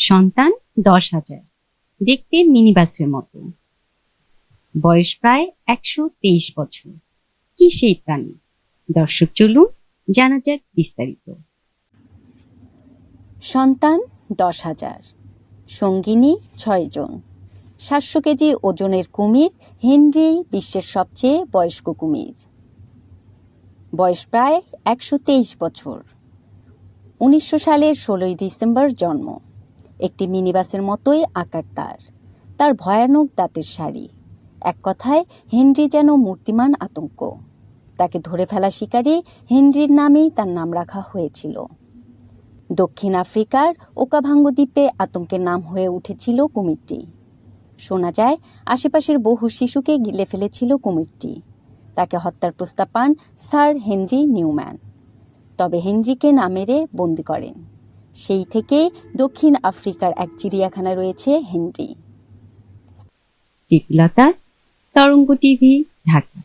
সন্তান 10,000, দেখতে মিনি বাসের মতো, বয়স প্রায় 123 বছর। কি সেই প্রাণী? দর্শক চলুন জানা যাক বিস্তারিত। সন্তান 10,000, সঙ্গিনী 6 জন, 700 কেজি ওজনের কুমির হেনরি বিশ্বের সবচেয়ে বয়স্ক কুমির। বয়স প্রায় 123 বছর। 1900 সালের 16 ডিসেম্বর জন্ম। একটি মিনিবাসের মতোই আকার তার ভয়ানক দাঁতের সারি। এক কথায় হেনরি যেন মূর্তিমান আতঙ্ক। তাকে ধরে ফেলা শিকারী হেনরির নামেই তার নাম রাখা হয়েছিল। দক্ষিণ আফ্রিকার ওকাভাঙ্গো দ্বীপে আতঙ্কের নাম হয়ে উঠেছিল কুমিরটি। শোনা যায় আশেপাশের বহু শিশুকে গিলে ফেলেছিল কুমিরটি। তাকে হত্যার প্রস্তাব পান স্যার হেনরি নিউম্যান, তবে হেনরিকে না মেরে বন্দি করেন। সেই থেকে দক্ষিণ আফ্রিকার এক চিড়িয়াখানা রয়েছে হেনরি। টিপিলতা, তরঙ্গ টিভি, ঢাকা।